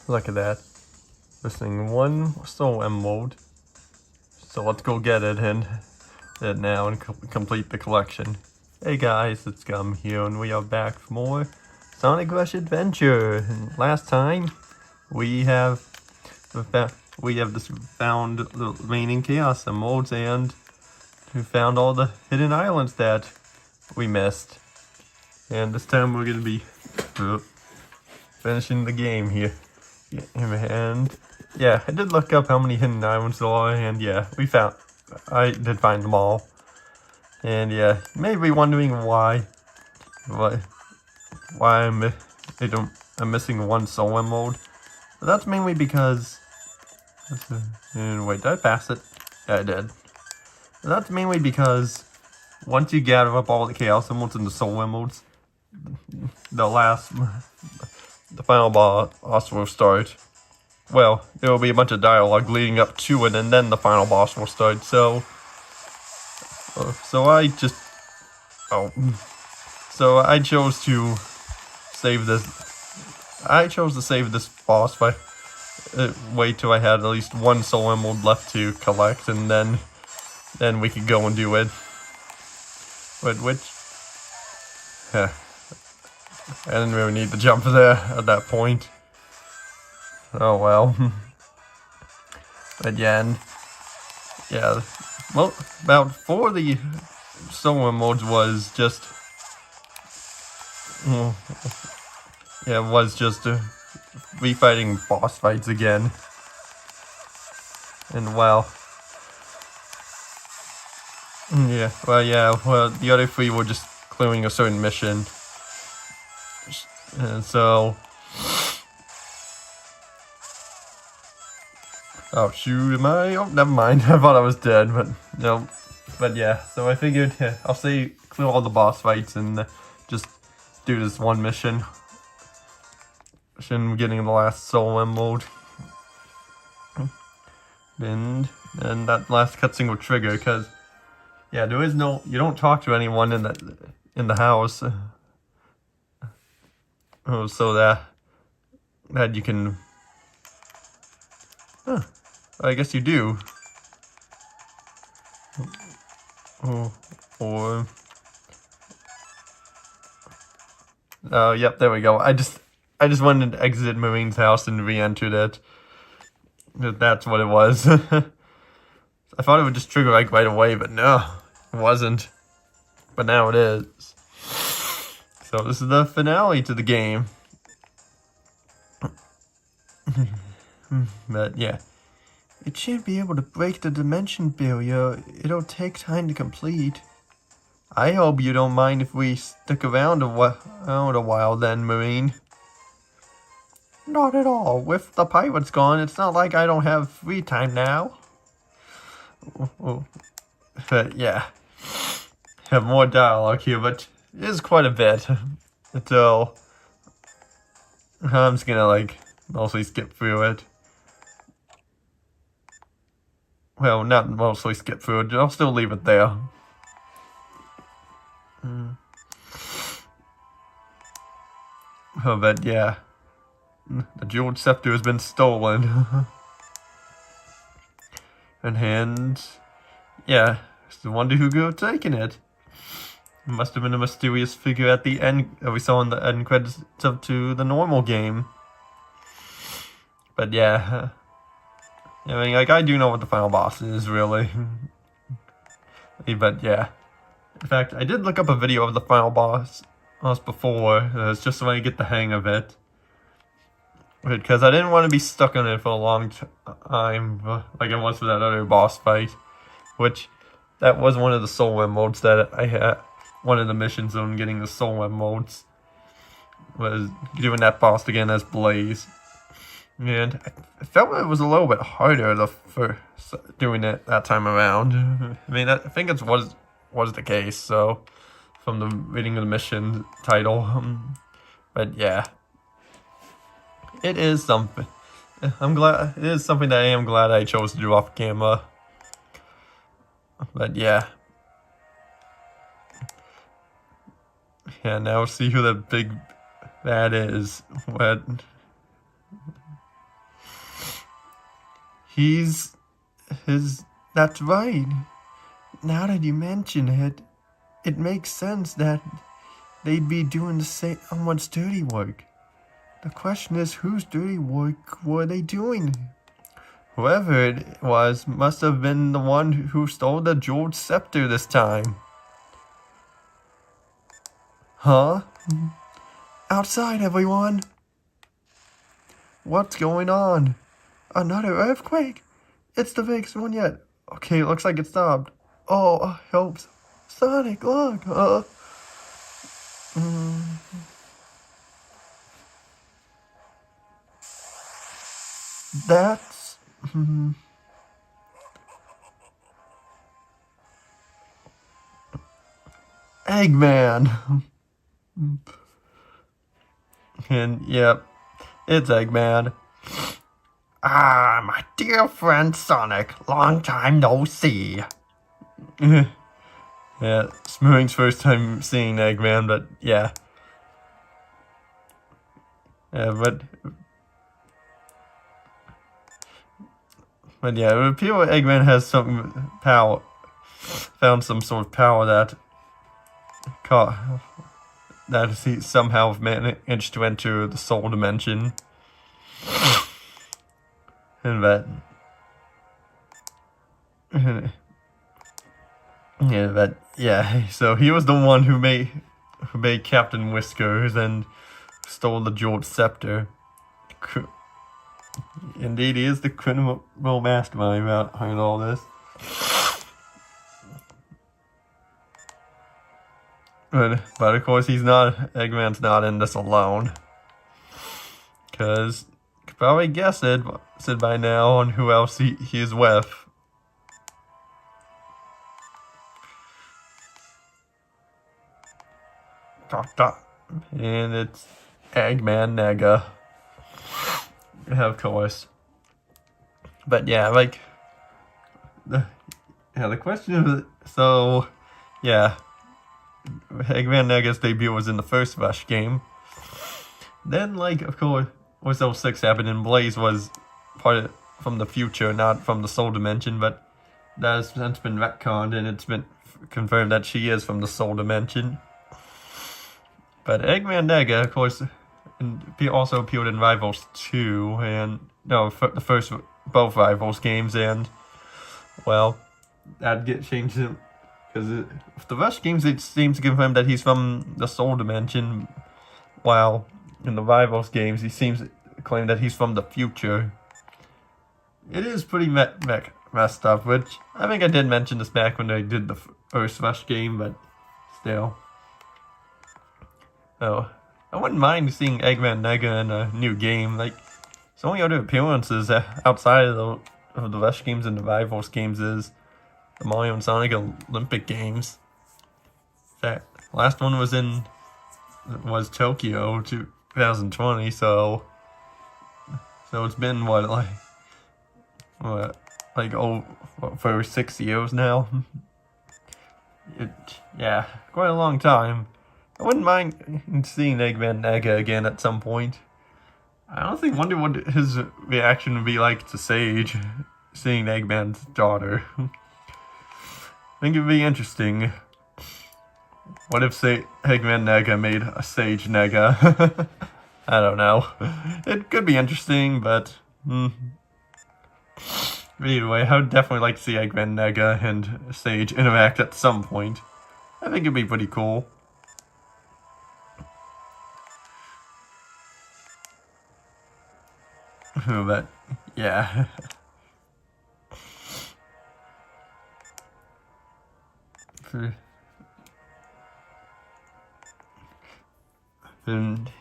Look at that. Missing one soul emerald. So let's go get it now and complete the collection. Hey guys, it's Gum here, and we are back for more Sonicrush Adventure. And last time, we have found the remaining Chaos Emeralds, and we found all the hidden islands that we missed. And this time we're gonna be finishing the game here. Yeah, and yeah, I did look up how many hidden islands there are, and yeah, I did find them all. And yeah, you may be wondering why I'm missing one soul emerald. But that's mainly because, wait, did I pass it? Yeah, I did. But that's mainly because once you gather up all the Chaos Emeralds and the soul emeralds, the final boss will start. Well, there will be a bunch of dialogue leading up to it, and then the final boss will start. So I chose to save this. I chose to save this boss by wait till I had at least one soul emerald left to collect, and then we could go and do it. But I didn't really need to jump there at that point. Oh well. Again, yeah. Well, about 4 of the soul emeralds was just, refighting boss fights again. And well, the other 3 were just clearing a certain mission. And so, oh shoot, oh, never mind. I thought I was dead, but no. But yeah, so I figured I'll clear all the boss fights and just do this one mission. Getting the last soul emerald. And that last cutscene will trigger, because yeah, you don't talk to anyone in the house. So that you can. I guess you do. Oh, yep, there we go. I just wanted to exit Marine's house and re-entered it. That's what it was. I thought it would just trigger like right away, but no, it wasn't. But now it is. So this is the finale to the game. But yeah. It should be able to break the dimension barrier. It'll take time to complete. I hope you don't mind if we stick around a while then, Marine. Not at all. With the pirates gone, it's not like I don't have free time now. But yeah. Have more dialogue here, but it is quite a bit. So I'm just gonna mostly skip through it. Well, not mostly skip through it. I'll still leave it there. Oh, but yeah. The jeweled scepter has been stolen. and yeah, I wonder who could have taken it. It must have been a mysterious figure at the end that we saw in the end credits to the normal game. But yeah. I mean, I do know what the final boss is, really. But yeah. In fact, I did look up a video of the final boss before. It's just so I get the hang of it. Because I didn't want to be stuck on it for a long time, like I was for that other boss fight. Which, that was one of the soul emeralds that I had. One of the missions on getting the soul emeralds was doing that boss again as Blaze. And I felt it was a little bit harder for doing it that time around. I mean, I think it was the case, so, from the reading of the mission title. But yeah. It is something. It is something that I am glad I chose to do off camera. But yeah. Yeah, now see who the big bad is. That's right. Now that you mention it, it makes sense that they'd be doing the same someone's dirty work. The question is, whose dirty work were they doing? Whoever it was must have been the one who stole the jeweled scepter this time. Huh? Outside, everyone! What's going on? Another earthquake? It's the biggest one yet. Okay, looks like it stopped. Oh, I hope so. Sonic, look! That's... Eggman! And, yep, it's Eggman. Ah, my dear friend Sonic, long time no see. Yeah, Smooing's first time seeing Eggman, but yeah. Yeah, but yeah, it would appear Eggman has some power, found some sort of power that he somehow managed to enter the soul dimension. And that, so he was the one who made Captain Whiskers and stole the jeweled scepter. Indeed, he is the criminal mastermind behind all this. But of course, Eggman's not in this alone. Because you could probably guess it by now on who else he is with. And it's Eggman Nega. Of course. But yeah, the question is, so yeah, Eggman Nega's debut was in the first Rush game. Then, of course, Wars 06 happened, and Blaze was from the future, not from the Soul Dimension, but that has since been retconned, and it's been confirmed that she is from the Soul Dimension. But Eggman Nega, of course, also appeared in Rivals 2, and the first both Rivals games, and well, that'd get changed because the Rush games, it seems to confirm that he's from the Soul Dimension, while in the Rivals games he seems to claim that he's from the future. It is pretty messed up, which I think I did mention this back when I did the first Rush game, but still. Oh, I wouldn't mind seeing Eggman Nega in a new game. His only other appearances outside of the Rush games and the Rivals games is the Mario and Sonic Olympic games. In fact, last one was Tokyo 2020, so it's been for 6 years now. Quite a long time. I wouldn't mind seeing Eggman Nega again at some point. I wonder what his reaction would be like to Sage, seeing Eggman's daughter. I think it'd be interesting. What if, Eggman Nega made a Sage Nega? I don't know. It could be interesting, but either way, I would definitely like to see Eggman Nega and Sage interact at some point. I think it'd be pretty cool. But yeah. And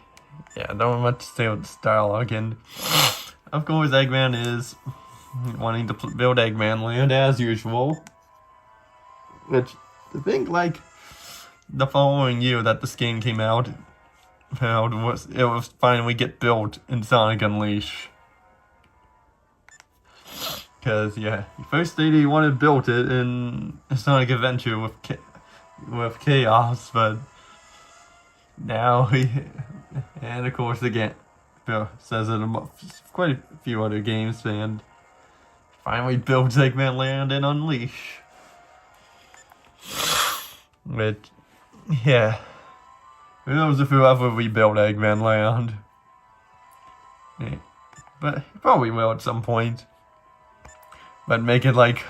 yeah, don't have much to say about this dialogue. And of course, Eggman is wanting to build Eggman Land as usual. Which I think, the following year that this game came out, it was finally get built in Sonic Unleashed. Because, yeah, he first stated he wanted to build it in Sonic Adventure with Chaos, but now and of course again, says it in quite a few other games, and finally builds Eggman Land and Unleash. But, yeah. Who knows if we'll ever rebuild Eggman Land. Yeah. But probably will at some point. But make it like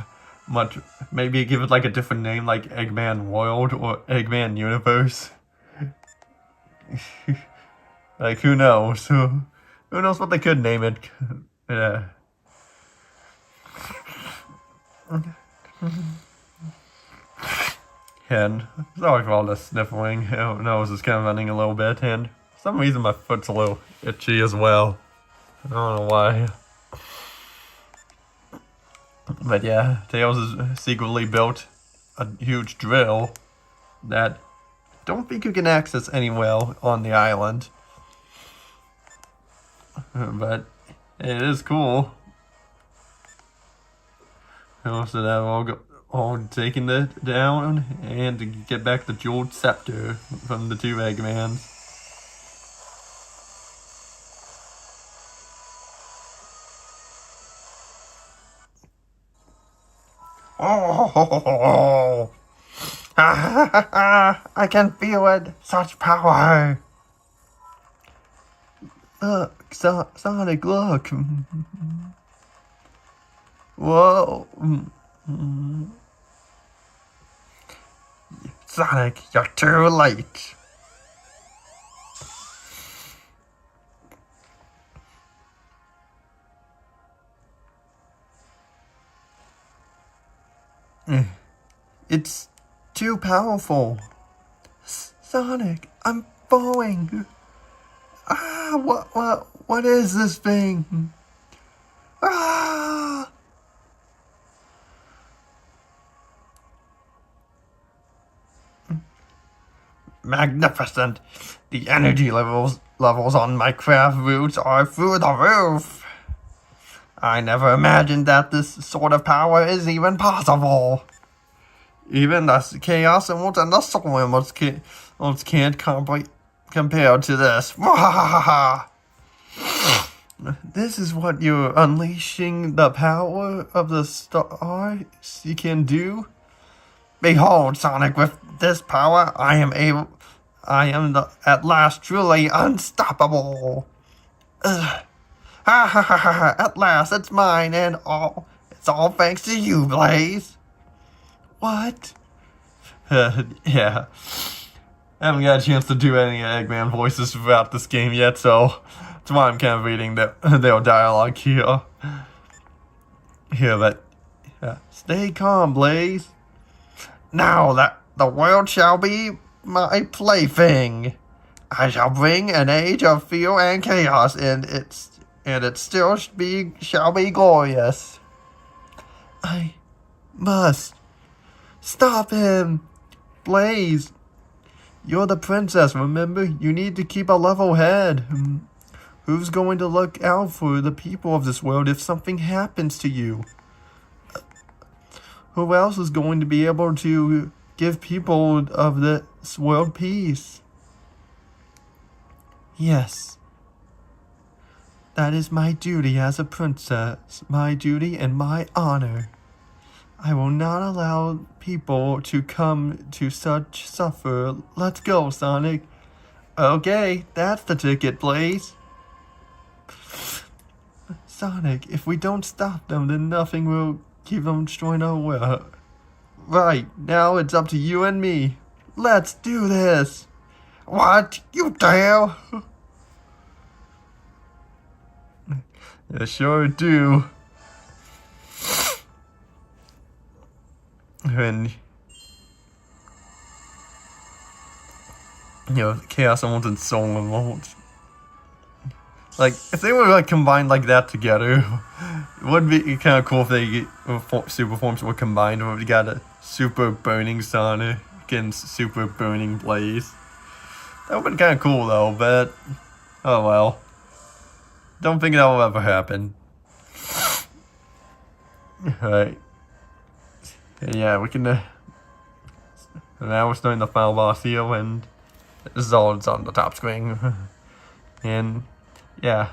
maybe give it like a different name, like Eggman World or Eggman Universe. Like, who knows? Who knows what they could name it? Yeah. And sorry for all the sniffling. My nose is kind of running a little bit, and for some reason my foot's a little itchy as well. I don't know why. But yeah, Tails has secretly built a huge drill that I don't think you can access anywhere on the island. But it is cool. So that all taking it down and to get back the jeweled scepter from the two Eggmans. Oh, I can feel it. Such power. Look, Sonic, look. Whoa. Sonic, you're too late. It's too powerful. Sonic, I'm falling. What is this thing? Ah! Magnificent. The energy levels on my craft roots are through the roof. I never imagined that this sort of power is even possible. Even the Chaos Emeralds and the Soul Emeralds can't compare to this. This is what you're unleashing the power of the stars you can do? Behold, Sonic, with this power, I am at last truly unstoppable. At last, it's mine, and it's all thanks to you, Blaze. What? Yeah. I haven't got a chance to do any Eggman voices throughout this game yet, so that's why I'm kind of reading their dialogue here. But stay calm, Blaze. Now that the world shall be my plaything, I shall bring an age of fear and chaos, and it still shall be glorious. I must stop him, Blaze. You're the princess, remember? You need to keep a level head. Who's going to look out for the people of this world if something happens to you? Who else is going to be able to give people of this world peace? Yes. That is my duty as a princess, my duty and my honor. I will not allow people to come to such suffer. Let's go, Sonic. Okay, that's the ticket, Blaze. Sonic, if we don't stop them, then nothing will keep them destroying our world. Right, now it's up to you and me. Let's do this. What? You dare? I sure do. And Chaos Emeralds and Soul Emeralds. Like, if they were like combined like that together, it would be kind of cool if they super forms were combined. Or we got a super burning Sonic against super burning Blaze. That would be kind of cool though, but oh well. Don't think that will ever happen. Alright. Yeah, we can. Now we're starting the final boss here, and this is all that's on the top screen. And yeah.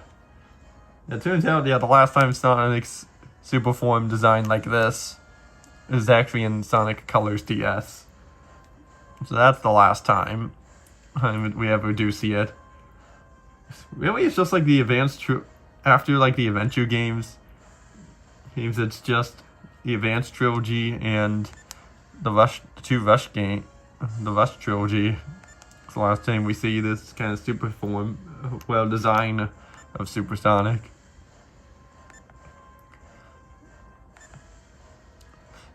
It turns out, yeah, the last time Sonic's super form designed like this is actually in Sonic Colors DS. So that's the last time we ever do see it. Really, it's just like the after like the adventure games, it's just the Advanced trilogy and the Rush trilogy. It's the last time we see this kind of super form, well, design of Supersonic.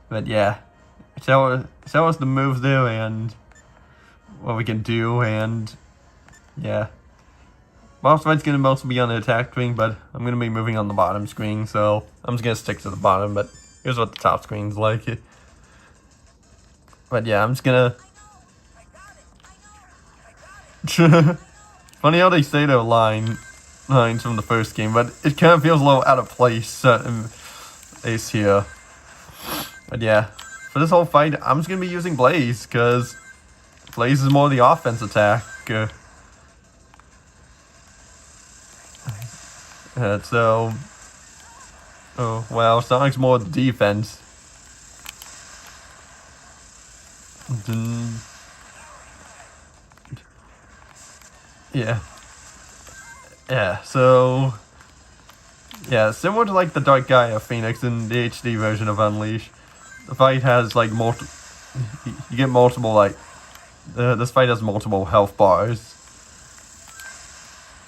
But yeah, show us the moves there and what we can do, and yeah. Boss fight's gonna mostly be on the attack screen, but I'm gonna be moving on the bottom screen, so I'm just gonna stick to the bottom, but here's what the top screen's like. But yeah, I'm just gonna... Funny how they say their lines from the first game, but it kind of feels a little out of place here. But yeah, for this whole fight, I'm just gonna be using Blaze, because Blaze is more the offense attack. So, oh well, Sonic's more the defense. Yeah. Yeah, so... Yeah, similar to like the Dark Gaia Phoenix in the HD version of Unleash, the fight has like you get multiple like... this fight has multiple health bars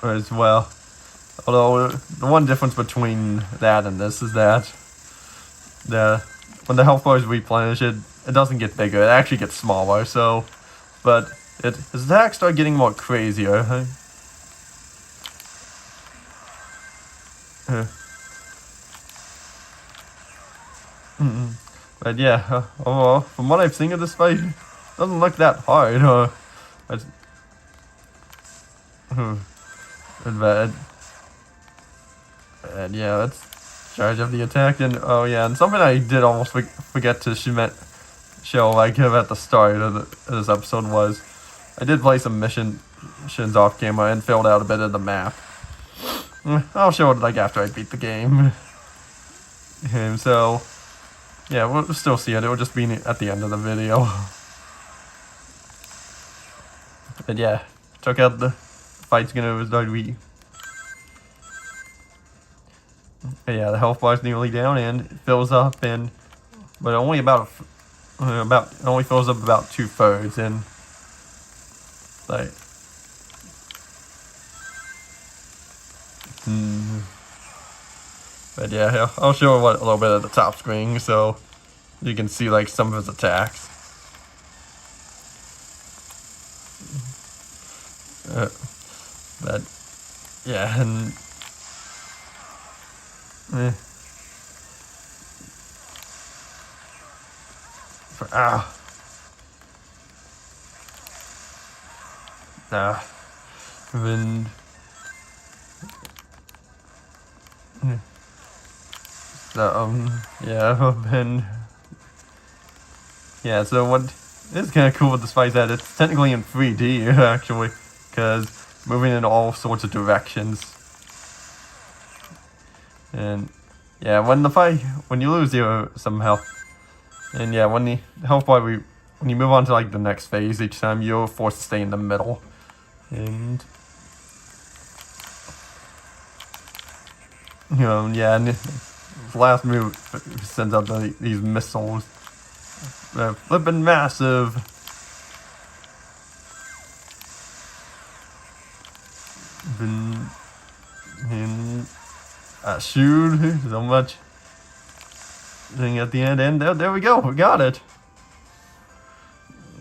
as well. Although, the one difference between that and this is that when the health bars replenish, it doesn't get bigger, it actually gets smaller, so... But his attacks start getting more crazier. But yeah, overall, from what I've seen of this fight, it doesn't look that hard. And yeah, let's charge up the attack. And oh yeah, and something I did almost forget to show like at the start of this episode was I did play some missions off camera and filled out a bit of the map. I'll show it like after I beat the game. And so yeah, we'll still see it. It will just be at the end of the video. But yeah, check out the fight's gonna start. Yeah, the health bar's nearly down and it fills up, but only it only fills up about 2/3, and like but yeah, I'll show a little bit at the top screen so you can see like some of his attacks. But yeah, and then so what is kind of cool with this fight is that it's technically in 3D actually, because moving in all sorts of directions. And yeah, when you lose some health, and yeah, when the health bar when you move on to like the next phase each time, you're forced to stay in the middle. And yeah, and the last move sends out these missiles. They're flipping massive. And shoot, so much thing at the end, and there we go, we got it.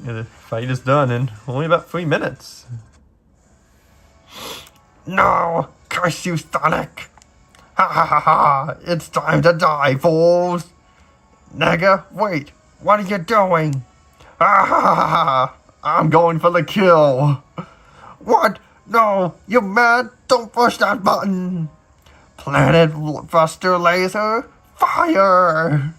The fight is done in only about 3 minutes. No! Curse you, Sonic! Ha ha ha ha! It's time to die, fools! Nega, wait! What are you doing? Ha ha ha ha! I'm going for the kill! What? No! You mad? Don't push that button! Planet Buster Laser, fire!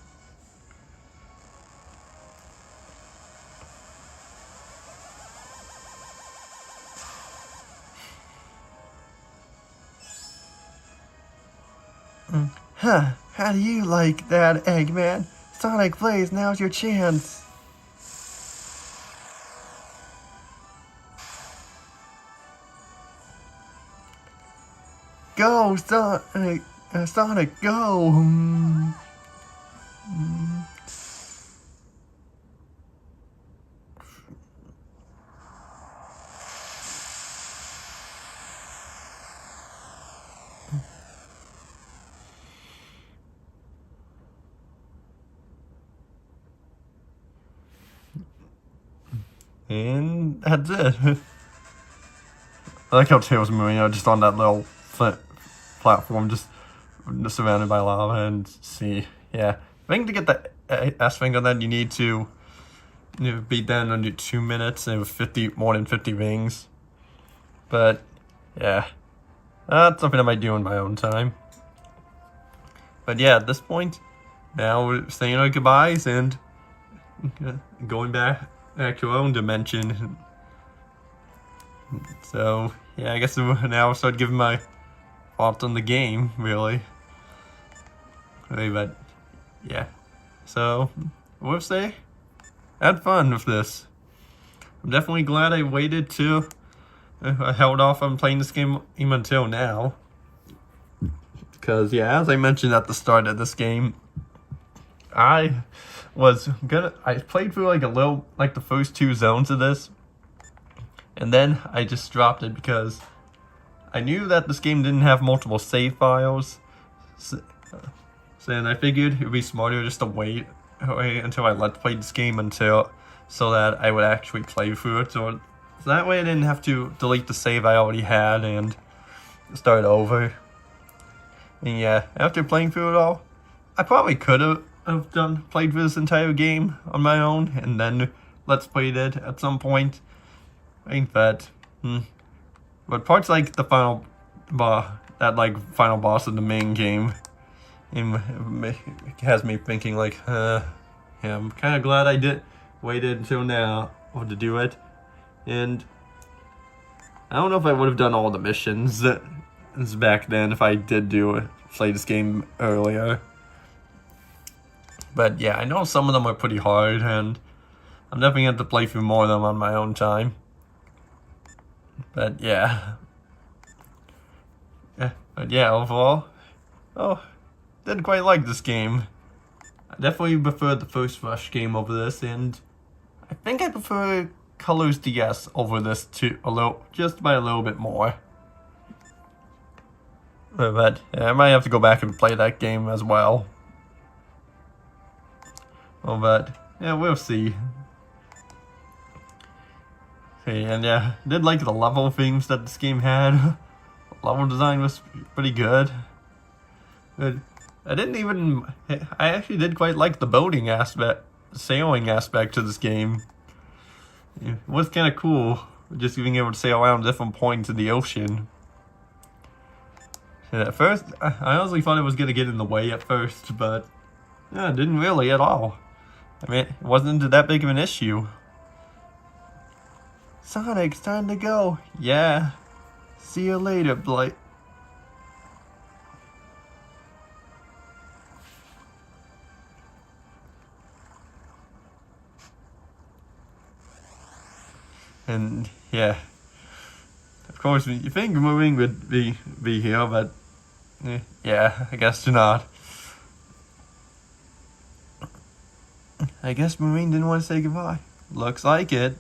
Huh, how do you like that, Eggman? Sonic, please, now's your chance. Go, Sonic, Sonic, go. And that's it. I like how Tails moving, just on that little platform, just surrounded by lava and see. Yeah, I think to get the S ring on that, you need to beat that in under 2 minutes and with more than 50 rings. But yeah, that's something I might do in my own time. But yeah, at this point, now we're saying our goodbyes and going back to our own dimension. So yeah, I guess now I'll start giving my thoughts on the game, really. But yeah, so we'll say, had fun with this. I'm definitely glad I waited to, I held off on playing this game even until now. Because yeah, as I mentioned at the start of this game, I played through like the first 2 zones of this, and then I just dropped it because I knew that this game didn't have multiple save files. So then I figured it would be smarter just to wait until I Let's Play this game so that I would actually play through it. So that way I didn't have to delete the save I already had and start over. And yeah, after playing through it all, I probably could have played through this entire game on my own and then Let's Played it at some point. I think that, but parts like the final boss of the main game, it has me thinking like, yeah, I'm kind of glad I waited until now to do it. And I don't know if I would have done all the missions back then if I did play this game earlier. But yeah, I know some of them are pretty hard, and I'm definitely going to have to play through more of them on my own time. But yeah. But yeah, overall, did quite like this game. I definitely preferred the first Rush game over this, and I think I prefer Colors DS over this too, just by a little bit more. But yeah, I might have to go back and play that game as well. But yeah, we'll see. Okay, and yeah, I did like the level themes that this game had. Level design was pretty good. But I actually did quite like the boating aspect, sailing aspect to this game. It was kind of cool, just being able to sail around different points in the ocean. And at first, I honestly thought it was going to get in the way at first, but yeah, it didn't really at all. I mean, it wasn't that big of an issue. Sonic, it's time to go. Yeah. See you later, Blight. And yeah, of course, you think moving would be here, but yeah, I guess not. I guess Marine didn't want to say goodbye. Looks like it.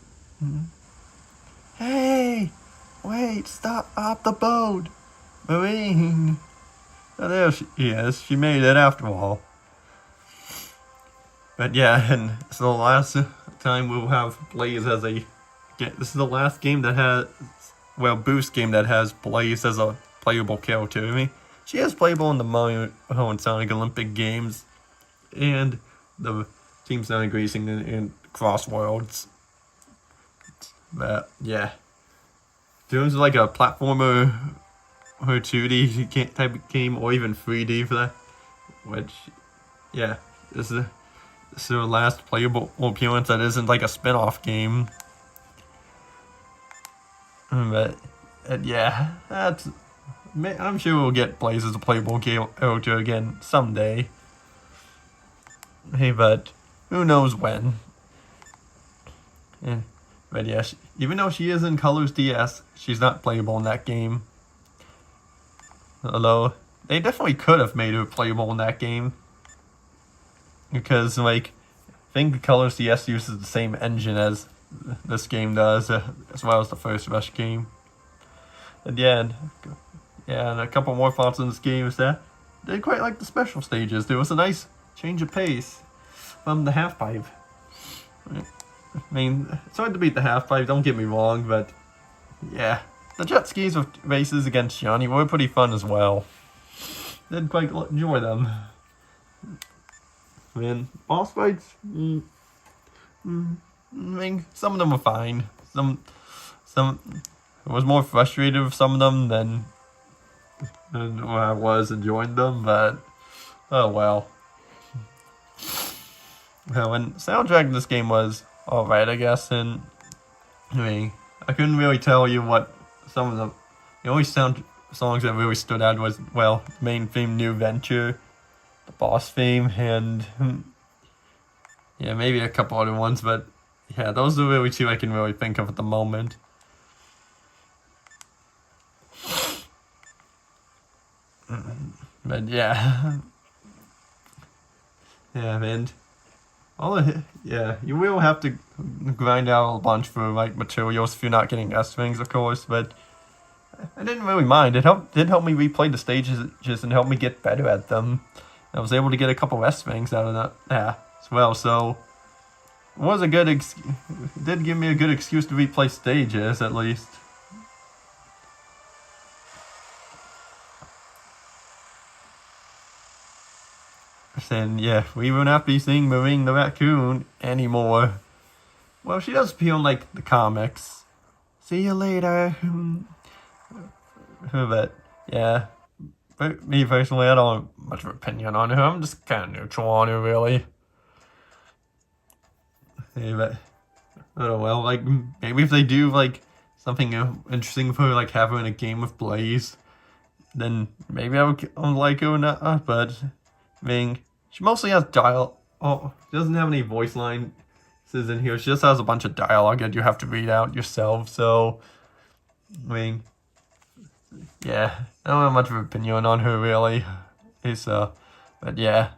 Hey! Wait, stop the boat! Marine! Oh, there she is. She made it after all. But yeah, and so the last time we'll have Blaze as a... This is the last game that has... Well, Boost game that has Blaze as a playable character. I mean, she is playable in the Mario and Sonic Olympic games. And the Team Sonic Racing in Cross Worlds. But yeah, in terms of like a platformer or 2D type of game, or even 3D for that, which yeah, this is the last playable appearance that isn't like a spin-off game. But yeah, that's I'm sure we'll get Blaze as a playable character again someday. Hey, but who knows when. But yeah, even though she is in Colors DS, she's not playable in that game. Although, they definitely could have made her playable in that game. Because, like, I think Colors DS uses the same engine as this game does, as well as the first Rush game. And yeah, and a couple more thoughts on this game is that I did quite like the special stages. There was a nice change of pace from the half-pipe. I mean, it's hard to beat the half-pipe, don't get me wrong, but yeah. The jet skis with races against Johnny were pretty fun as well. Did quite enjoy them. I mean, boss fights, I mean, some of them were fine. Some I was more frustrated with some of them than when I was enjoying them, but oh well. Well, and soundtrack in this game was alright, I guess, and I mean, I couldn't really tell you what some of the only songs that really stood out was, well, main theme, New Venture, the boss theme, and yeah, maybe a couple other ones, but yeah, those are really two I can really think of at the moment. But yeah, yeah, and you will have to grind out a bunch for like materials if you're not getting S-Rings, of course, but I didn't really mind. It did help me replay the stages and help me get better at them. I was able to get a couple S-Rings out of that as well, so it was a good it did give me a good excuse to replay stages, at least. And yeah, we will not be seeing Marine the Raccoon anymore. Well, she does appear in, like, the comics. See you later. But, yeah. But me personally, I don't have much of an opinion on her. I'm just kind of neutral on her, really. Yeah, but, oh well, like, maybe if they do, like, something interesting for her, like have her in a game with Blaze, then maybe I would like her or not, but, I mean, she mostly has dialogue. Oh, she doesn't have any voice lines in here. She just has a bunch of dialogue that you have to read out yourself, so, I mean, yeah, I don't have much of an opinion on her, really. But yeah.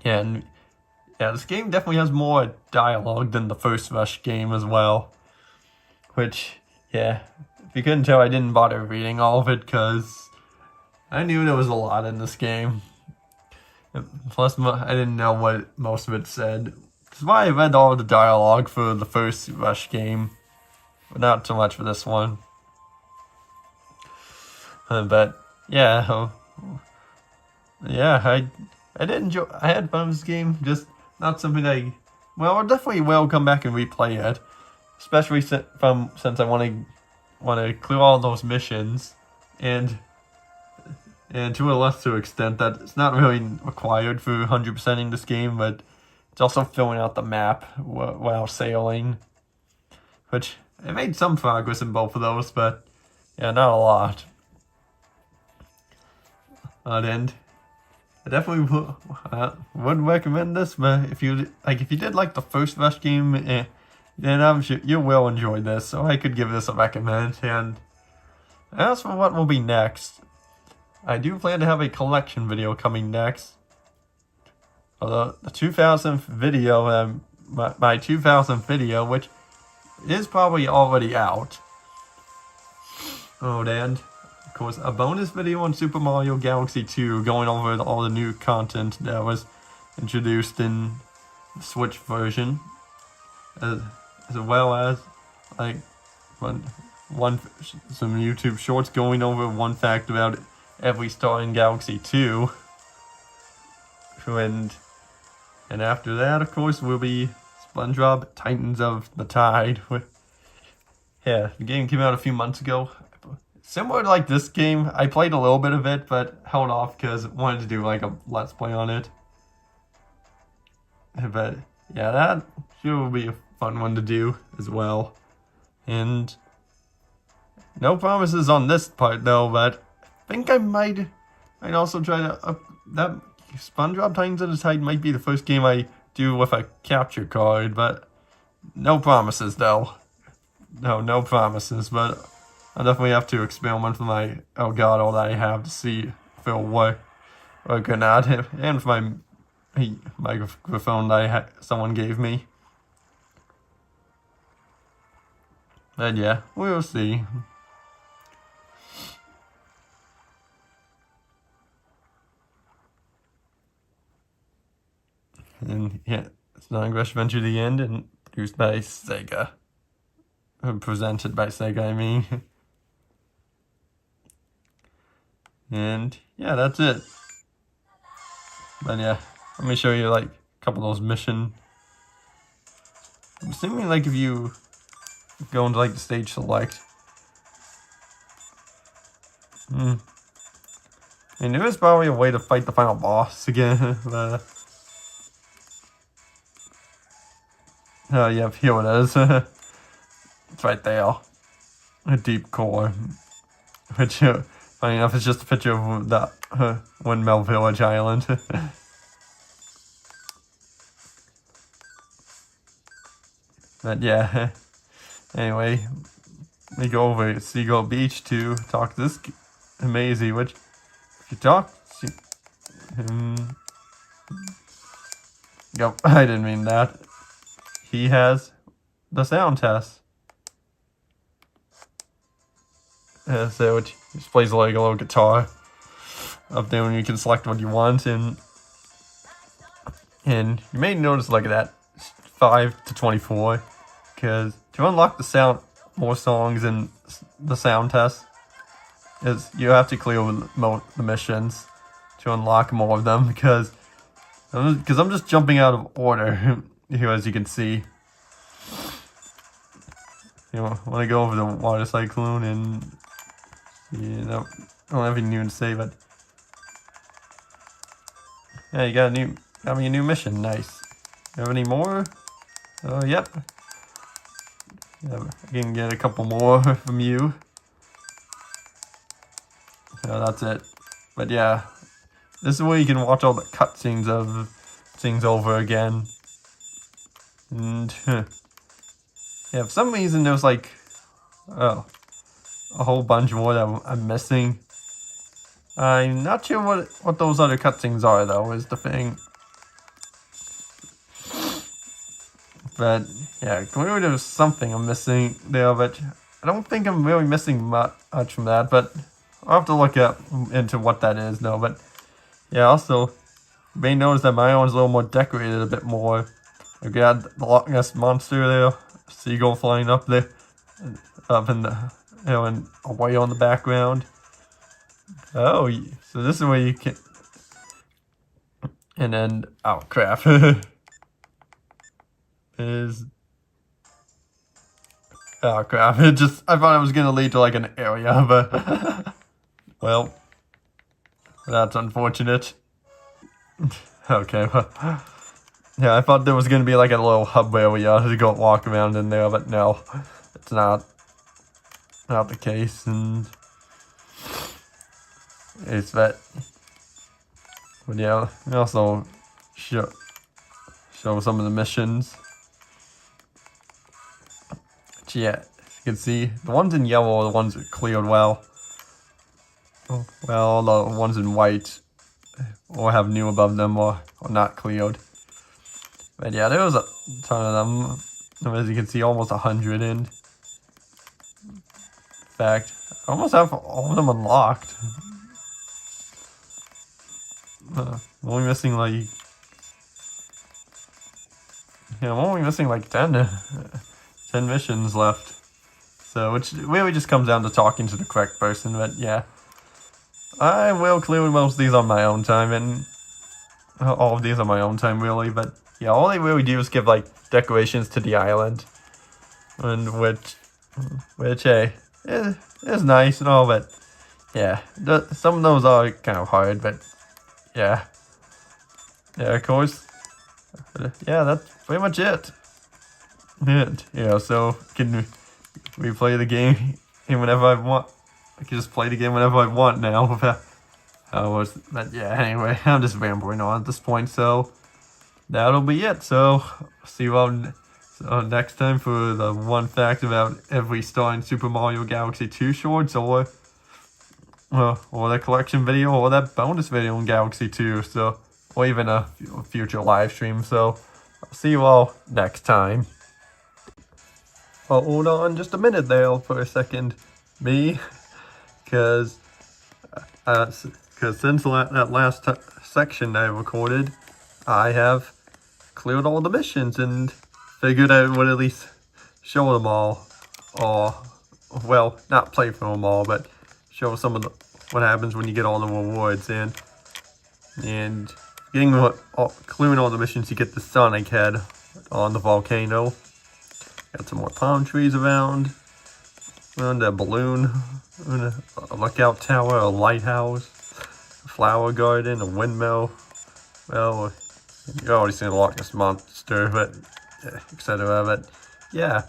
Yeah, and yeah, this game definitely has more dialogue than the first Rush game as well. Which, yeah, if you couldn't tell, I didn't bother reading all of it because I knew there was a lot in this game. Plus, I didn't know what most of it said. That's why I read all the dialogue for the first Rush game, but not too much for this one. But yeah, I did enjoy. I had fun with this game. Just not something I definitely will come back and replay it, especially since I want to clear all those missions, and to a lesser extent that it's not really required for 100%ing this game, but it's also filling out the map while sailing, which I made some progress in both of those, but yeah, not a lot. And I definitely would recommend this, but if you did like the first Rush game, then I'm sure you will enjoy this, so I could give this a recommend. And as for what will be next, I do plan to have a collection video coming next. Although the 2000th video, my 2000th video, which is probably already out. Oh, and of course, a bonus video on Super Mario Galaxy 2 going over all the new content that was introduced in the Switch version, as well as like some YouTube shorts going over one fact about every star in Galaxy 2, and after that, of course, will be SpongeBob Titans of the Tide. Yeah, the game came out a few months ago. Similar to like this game, I played a little bit of it, but held off because I wanted to do like a Let's Play on it. But yeah, that sure will be a fun one to do as well. And No promises on this part though, but I think I might also try to that SpongeBob Titans of the Tide might be the first game I do with a capture card, but no promises though. No promises, but I definitely have to experiment with my Elgato that I have to see if it'll work or not, and with my microphone that someone gave me. And yeah, we'll see. And yeah, sonicrushadventure to the end, and produced by Sega. Presented by Sega, I mean. And yeah, that's it. But yeah, let me show you like a couple of those missions. I'm assuming like if you go into like the stage select. And there is probably a way to fight the final boss again, but oh yep, here it is. It's right there. A deep core. Which, funny enough, it's just a picture of that Windmill Village Island. But yeah, anyway, we go over to Seagull Beach to talk to this Maisie, which, if you talk to him, yep, I didn't mean that. He has the sound test. So it just plays like a little guitar up there, and you can select what you want, and you may notice like that 5 to 24, because to unlock the more songs in the sound test is you have to clear the missions to unlock more of them, because I'm just jumping out of order here, as you can see. You know, when I go over the water cyclone, and I don't have anything new to say, but yeah, you got me a new mission. Nice. You have any more? Oh, yep. Yeah, I can get a couple more from you. So that's it. But yeah, this is where you can watch all the cutscenes of things over again. And yeah, for some reason there's like a whole bunch more that I'm missing. I'm not sure what those other cutscenes are though, is the thing. But yeah, clearly there's something I'm missing there, but I don't think I'm really missing much from that, but I'll have to look into what that is though. But yeah, also, you may notice that my one's a little more decorated a bit more. I got the Loch Ness Monster there, seagull flying up there, up in the, and away on the background. Oh, so this is where you can, and then, oh crap, oh crap, I thought it was gonna lead to like an area, but, well, that's unfortunate. Okay, well, yeah, I thought there was gonna be like a little hub area to go walk around in there, but no, it's not the case, and it's that. But yeah, we also show some of the missions. But yeah, you can see the ones in yellow are the ones that cleared well. Well, the ones in white or have new above them or not cleared. But yeah, there was a ton of them. As you can see, almost 100 in fact. I almost have all of them unlocked. I'm only missing like... Yeah, I'm only missing like 10 missions left. So, which really just comes down to talking to the correct person, but yeah. I will clear most of these on my own time, and all of these on my own time really, but yeah, all they really do is give like decorations to the island. And which hey, is nice and all, but yeah, some of those are kind of hard, but yeah, of course, yeah, that's pretty much it. Yeah, so can we play the game and whenever I want. I can just play the game whenever I want now. But yeah, anyway, I'm just rambling on at this point, so that'll be it. So, see you all next time for the one fact about every star in Super Mario Galaxy 2 shorts, or that collection video, or that bonus video in Galaxy 2, so, or even a future live stream. So, I'll see you all next time. Hold on just a minute there for a second. Because since that last section I recorded, I have cleared all the missions and figured I would at least show them all, or, well, not play for them all, but show some of what happens when you get all the rewards, and clearing all the missions, you get the Sonic head on the volcano. Got some more palm trees around. And a balloon, a lookout tower, a lighthouse, a flower garden, a windmill. Well, you've already seen a Loch Ness Monster, but etc. But yeah,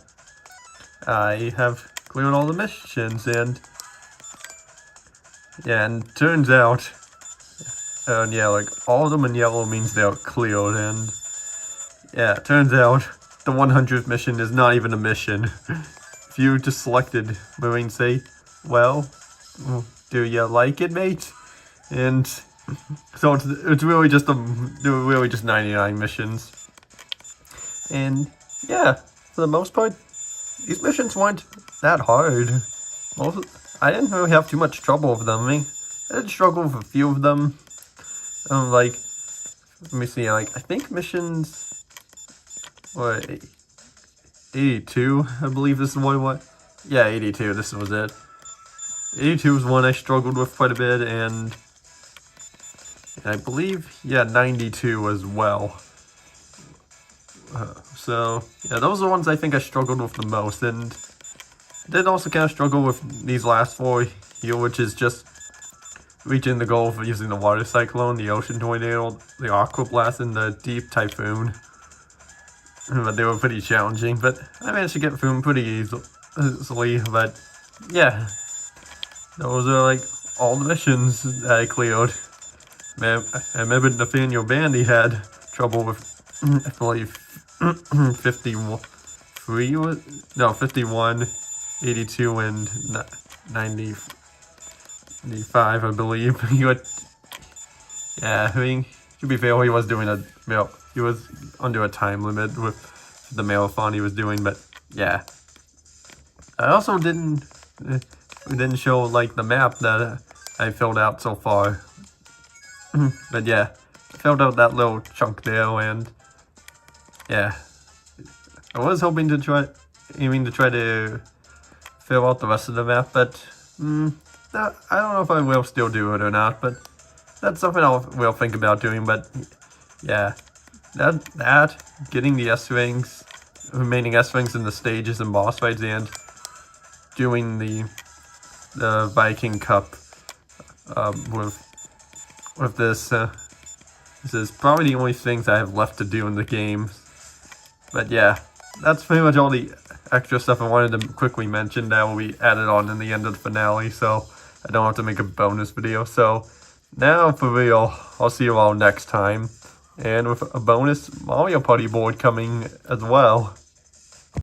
I have cleared all the missions, and turns out, like all of them in yellow means they're cleared, and yeah, it turns out the 100th mission is not even a mission. If you just selected Marine, say, well, do you like it, mate? And so it's really just 99 missions. And yeah, for the most part, these missions weren't that hard. I didn't really have too much trouble with them. I mean, I did struggle with a few of them. Let me see, I think missions, 82, I believe this is what? Yeah, 82, this was it. 82 was one I struggled with quite a bit, and I believe, 92 as well. So, yeah, those are the ones I think I struggled with the most, and I did also kind of struggle with these last four here, which is just reaching the goal of using the water cyclone, the ocean tornado, the aqua blast, and the deep typhoon. But they were pretty challenging, but I managed to get through them pretty easily, but yeah, those are like all the missions that I cleared. I remember Nathaniel Bandy had trouble with, I believe, 51, 82, and 95, I believe. I mean, to be fair, he was doing he was under a time limit with the marathon he was doing, but yeah. I also didn't show like the map that I filled out so far. But yeah, I filled out that little chunk there, and yeah, I was aiming to try to fill out the rest of the map, but I don't know if I will still do it or not, but that's something we'll think about doing. But yeah, that getting the remaining S-rings in the stages and boss fights, and doing the Viking Cup with this. This is probably the only things I have left to do in the game. But yeah, that's pretty much all the extra stuff I wanted to quickly mention that will be added on in the end of the finale, so I don't have to make a bonus video. So now for real, I'll see you all next time, and with a bonus Mario Party board coming as well.